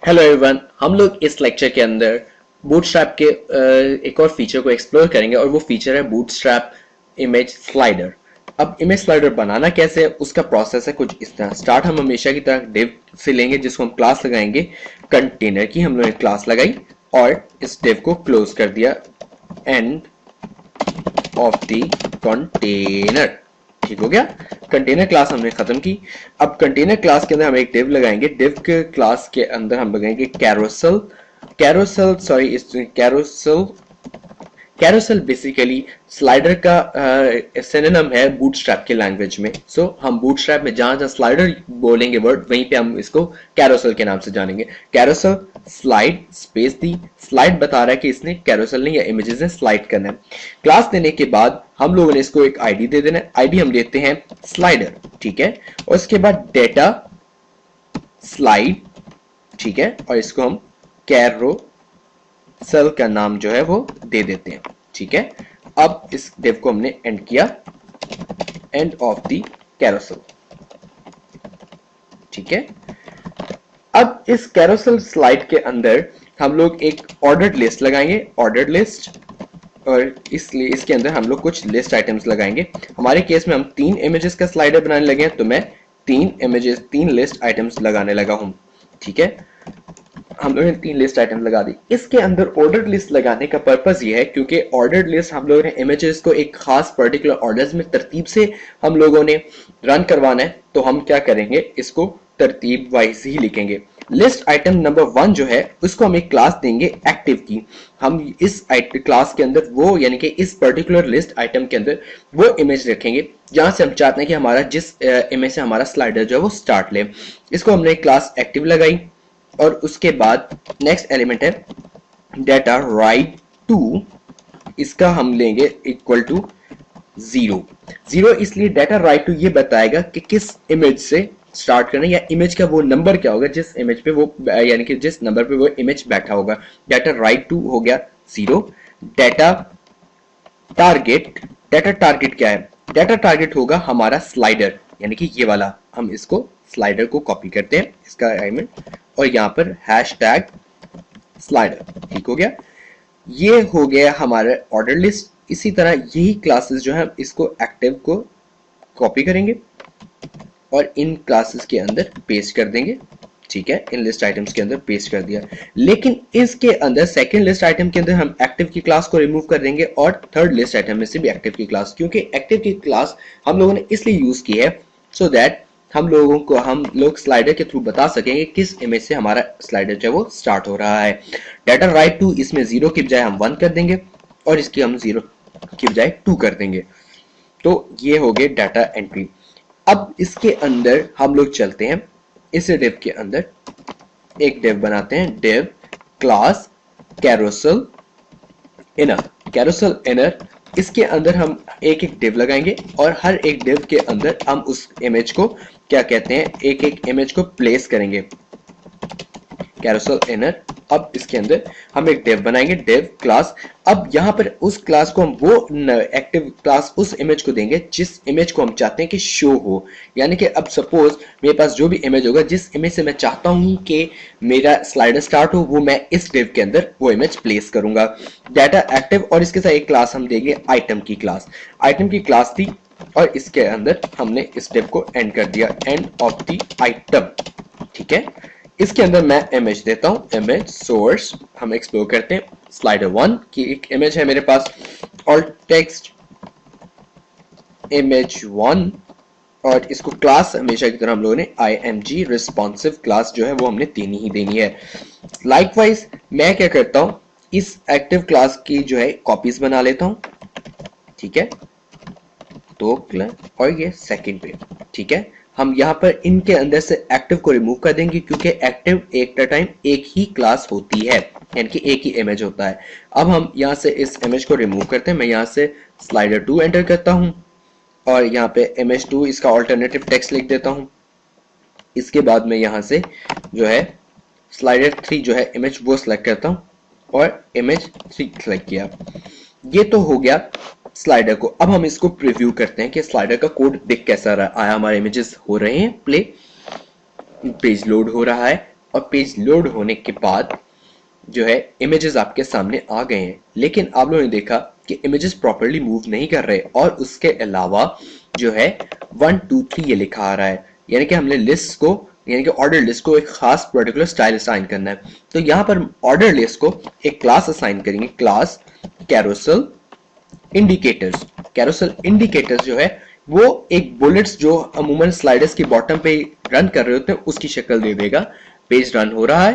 Hello everyone, हम लोग इस लेक्चर के अंदर बूटस्ट्रैप के एक और फीचर को एक्सप्लोर करेंगे और वो फीचर है बूटस्ट्रैप इमेज स्लाइडर। अब इमेज स्लाइडर बनाना कैसे है उसका प्रोसेस है कुछ इस तरह। स्टार्ट हम हमेशा की तरह डिव से लेंगे जिसको हम क्लास लगाएंगे। कंटेनर की हम लोगों ने क्लास लगाई और इस डिव को क्लोज कर दिया एंड ऑफ द कंटेनर। ठीक हो गया। कंटेनर क्लास हमने खत्म की। अब कंटेनर क्लास के अंदर हम एक डिव लगाएंगे। डिव के क्लास के अंदर हम लगाएंगे कैरोसेल। कैरोसेल बेसिकली स्लाइडर का सिनोनिम है बूटस्ट्रैप के लैंग्वेज में। सो हम बूटस्ट्रैप में जहां जहां स्लाइडर बोलेंगे वर्ड वहीं पे हम इसको कैरोसेल के नाम से जानेंगे। कैरोसेल स्लाइड स्पेस दी। स्लाइड बता रहा है कि इसने कैरोसेल नहीं या इमेजेस ने स्लाइड करना है। क्लास देने के बाद हम लोगों ने इसको एक आईडी दे देना है। आईडी हम देते हैं स्लाइडर, ठीक है। और इसके बाद डेटा स्लाइड, ठीक है। और इसको हम कैरोसेल का नाम जो है वो दे देते हैं, ठीक है। अब इस डिव को हमने एंड किया, एंड ऑफ द कैरोसेल, ठीक है। अब इस कैरोसेल स्लाइड के अंदर हम लोग एक ऑर्डर्ड लिस्ट लगाएंगे, ऑर्डर्ड लिस्ट। और इसलिए इसके अंदर हम लोग कुछ लिस्ट आइटम्स लगाएंगे। हमारे केस में हम 3 इमेजेस का स्लाइडर बनाने लगे हैं, तो मैं 3 लिस्ट आइटम्स लगाने लगा हूं, ठीक है। हम लोगों ने 3 लिस्ट आइटम लगा दी। इसके अंदर ऑर्डर लिस्ट लगाने का पर्पस ये है क्योंकि ऑर्डर लिस्ट हम लोगों ने इमेजेस को एक खास पर्टिकुलर ऑर्डर्स में तरतीब से हम लोगों ने रन करवाना है। तो हम क्या करेंगे, इसको तरतीब वाइज ही लिखेंगे। लिस्ट आइटम नंबर 1 जो है उसको हम एक क्लास देंगे एक्टिव की। हम इस क्लास के अंदर वो यानी कि इस पर्टिकुलर लिस्ट आइटम के अंदर वो इमेज रखेंगे जहां से हम चाहते हैं कि हमारा जिस इमेज से हमारा स्लाइडर जो है वो स्टार्ट ले। इसको हमने क्लास एक्टिव लगाई और उसके बाद नेक्स्ट एलिमेंट है डेटा राइट टू। इसका हम लेंगे इक्वल टू 0 इसलिए डेटा राइट टू ये बताएगा कि किस इमेज से स्टार्ट करना या इमेज का वो नंबर क्या होगा जिस इमेज पे वो यानी कि जिस नंबर पे वो इमेज बैठा होगा। डेटा राइट टू हो गया 0। डेटा टारगेट, डेटा टारगेट क्या है? डेटा टारगेट होगा हमारा स्लाइडर यानी कि ये वाला। हम इसको स्लाइडर को कॉपी करते हैं, इसका एलिमेंट, और यहां पर हैशटैग स्लाइडर, ठीक हो गया। ये हो गया हमारा ऑर्डर लिस्ट। इसी तरह यही क्लासेस जो है इसको एक्टिव को कॉपी करेंगे और इन क्लासेस के अंदर पेस्ट कर देंगे, ठीक है। इन लिस्ट आइटम्स के अंदर पेस्ट कर दिया। लेकिन इसके अंदर सेकंड लिस्ट आइटम के अंदर हम एक्टिव की क्लास को रिमूव कर देंगे और थर्ड लिस्ट आइटम में से भी एक्टिव की क्लास, क्योंकि एक्टिव की क्लास हम लोगों ने इसलिए यूज की है सो दैट हम लोग स्लाइडर के थ्रू बता सकेंगे किस इमेज से हमारा स्लाइडर जो है वो स्टार्ट हो रहा है। डेटा राइट टू, इसमें 0 की बजाय हम 1 कर देंगे और इसकी हम 0 की बजाय 2 कर देंगे। तो ये हो गए डाटा एंट्री। अब इसके अंदर हम लोग चलते हैं, इस डिव के अंदर एक डिव बनाते हैं, div class carousel inner. Carousel inner, इसके अंदर हम एक एक डिव लगाएंगे और हर एक डिव के अंदर हम उस इमेज को क्या कहते हैं, एक एक इमेज को प्लेस करेंगे। Carousel inner. अब इसके अंदर हम एक डिव बनाएंगे, डिव क्लास। अब यहां पर उस क्लास को हम वो एक्टिव क्लास उस इमेज को देंगे जिस इमेज को हम चाहते हैं कि शो हो। यानी कि अब सपोज मेरे पास जो भी इमेज होगा, जिस इमेज से मैं चाहता हूं कि मेरा स्लाइडर स्टार्ट हो, वो मैं इस डिव के अंदर वो इमेज प्लेस करूंगा। डाटा एक्टिव, और इसके साथ एक क्लास हम देंगे आइटम की क्लास। आइटम की क्लास थी और इसके अंदर हमने इस डिव को एंड कर दिया, एंड ऑफ द आइटम, ठीक है। इसके अंदर मैं इमेज देता हूं, इमेज सोर्स। हम एक्सप्लोर करते हैं स्लाइडर 1 की एक इमेज है मेरे पास, ऑल टेक्स्ट इमेज 1, और इसको क्लास हमेशा की तरह हम लोगों ने img रिस्पॉन्सिव क्लास जो है वो हमने देनी ही देनी है। लाइकवाइज मैं क्या करता हूं, इस एक्टिव क्लास की जो है कॉपीज बना लेता हूं, ठीक है। तो और ये सेकंड पे, ठीक है। हम यहाँ पर इनके अंदर से एक्टिव को रिमूव कर देंगे क्योंकि एक्टिव एक टाइम एक ही क्लास होती है, यानी कि एक ही इमेज होता है। अब हम यहाँ से इस इमेज को रिमूव करते हैं। मैं यहाँ से स्लाइडर 2 एंटर करता हूँ और यहाँ पे इमेज 2 इसका ऑल्टरनेटिव टेक्स्ट लिख देता हूँ। इसके बाद मैं यहाँ से जो है स्लाइडर 3 जो है इमेज वो सिलेक्ट करता हूँ और इमेज 3 सिलेक्ट किया। ये तो हो गया स्लाइडर को। अब हम इसको प्रीव्यू करते हैं कि स्लाइडर का कोड दिख कैसा रहा। आया हमारे इमेजेस हो रहे हैं प्ले, पेज लोड हो रहा है और पेज लोड होने के बाद जो है इमेजेस आपके सामने आ गए हैं, लेकिन आप लोगों ने देखा कि इमेजेस प्रॉपर्ली मूव नहीं कर रहे और उसके अलावा जो है 1 2 3 ये लिखा आ रहा है, यानी कि हमने लिस्ट को, यानी कि ऑर्डर लिस्ट को एक खास पर्टिकुलर स्टाइल असाइन करना है। तो यहाँ पर ऑर्डर लिस्ट को एक क्लास असाइन करेंगे, class carousel indicators. Carousel indicators जो है वो एक बुलेट्स जो अमूमन स्लाइडर्स के बॉटम पे रन कर रहे होते हैं उसकी शक्ल दे देगा। पेज रन हो रहा है,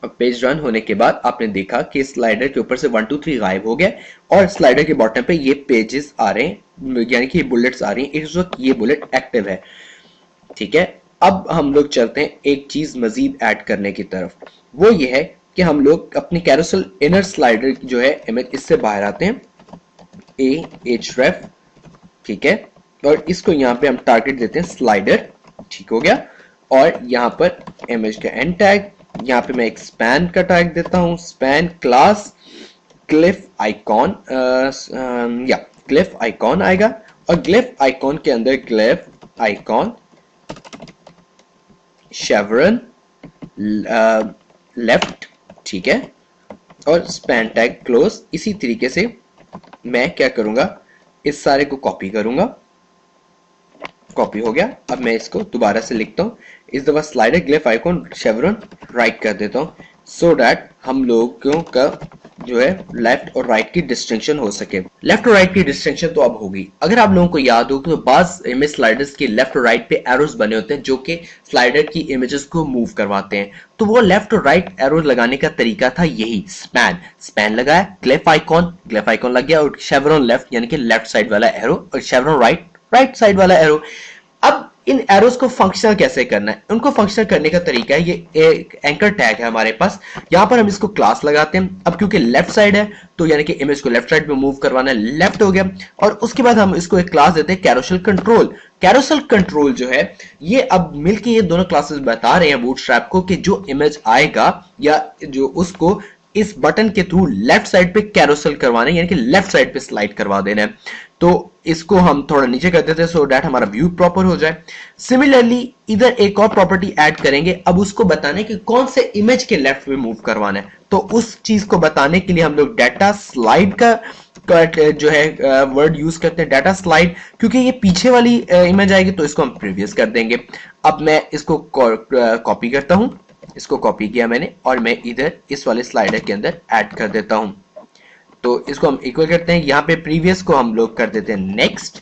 और पेज रन होने के बाद आपने देखा कि स्लाइडर के ऊपर से 1 2 3 गायब हो गया और स्लाइडर के बॉटम पे ये पेजेस आ रहे हैं, यानी कि ये बुलेट्स आ रही हैं। इस वक्त ये बुलेट एक्टिव है, ठीक है। अब हम लोग चलते हैं एक चीज मजीद ऐड करने की तरफ, वो ये है कि हम लोग अपनी कैरोसेल इनर स्लाइडर जो है इमेज इससे बाहर आते हैं, ए एच रेफ, ठीक है, और इसको यहाँ पे हम टारगेट देते हैं स्लाइडर, ठीक हो गया। और यहाँ पर इमेज का एंड टैग, यहाँ पे मैं एक स्पैन का टैग देता हूँ, स्पैन क्लास ग्लिफ आइकॉन, या ग्लिफ आइकॉन आएगा, और ग्लिफ आइकॉन के अंदर ग्लिफ आइकॉन शेवरन लेफ्ट, ठीक है, और स्पैन टैग क्लोज। इसी तरीके से मैं क्या करूंगा, इस सारे को कॉपी करूंगा, कॉपी हो गया। अब मैं इसको दोबारा से लिखता हूं, इस दफा स्लाइडर ग्लिफ आइकॉन शेवरन राइट कर देता हूं, सो दैट हम लोगों का जो है लेफ्ट और राइट की डिस्टिंक्शन हो सके। लेफ्ट और राइट की डिस्टिंक्शन तो अब होगी। अगर आप लोगों को याद हो तो बाज इमेज स्लाइडर्स के लेफ्ट और राइट पे एरोज बने होते हैं जो कि स्लाइडर की इमेजेस को मूव करवाते हैं, तो वो लेफ्ट और राइट एरोज लगाने का तरीका था यही, स्पैन, स्पैन लगाया, ग्लिफ आइकॉन लग गया, और शेवरन लेफ्ट यानी कि लेफ्ट साइड वाला एरो, और शेवरन राइट, राइट साइड वाला एरो। अब इन एरोज को फंक्शनल कैसे करना है, उनको फंक्शनल करने का तरीका है, ये एक एंकर टैग है हमारे पास, यहां पर हम इसको क्लास लगाते हैं। अब क्योंकि लेफ्ट साइड है तो यानी कि इमेज को लेफ्ट साइड पे मूव करवाना है, लेफ्ट हो गया, और उसके बाद हम इसको एक क्लास देते हैं कैरोसेल कंट्रोल। कैरोसेल कंट्रोल जो है ये अब मिलके ये दोनों क्लासेस बता रहे हैं बूटस्ट्रैप को कि जो इमेज आएगा या जो उसको इस बटन के थ्रू लेफ्ट साइड पे कैरोसेल करवाना है, यानी कि लेफ्ट साइड पे स्लाइड करवा देना है। तो इसको हम थोड़ा नीचे कर देते हैं सो दैट हमारा व्यू प्रॉपर हो जाए। सिमिलरली इधर एक और प्रॉपर्टी ऐड करेंगे, अब उसको बताने कि कौन से इमेज के लेफ्ट पे मूव करवाना है। तो उस चीज को बताने के लिए हम लोग डाटा स्लाइड का जो है वर्ड यूज करते हैं, डाटा स्लाइड, क्योंकि ये पीछे वाली इमेज आएगी तो इसको हम प्रीवियस कर देंगे। अब मैं इसको कॉपी करता हूं, इसको कॉपी किया मैंने, और मैं इधर इस वाले स्लाइडर के अंदर ऐड कर देता हूं। तो इसको हम इक्वल करते हैं, यहाँ पे प्रीवियस को हम लोग कर देते हैं नेक्स्ट,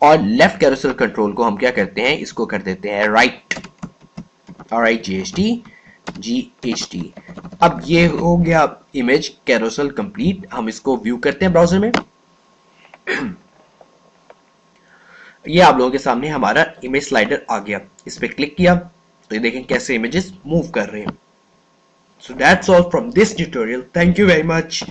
और लेफ्ट कैरोसेल कंट्रोल को हम क्या करते हैं, इसको कर देते हैं राइट, RIGHT। अब ये हो गया इमेज कैरोसेल कंप्लीट। हम इसको व्यू करते हैं ब्राउजर में। ये आप लोगों के सामने हमारा इमेज स्लाइडर आ गया, इस पे क्लिक किया तो ये देखें कैसे इमेजेस मूव कर रहे हैं। So that's all from this tutorial. Thank you very much.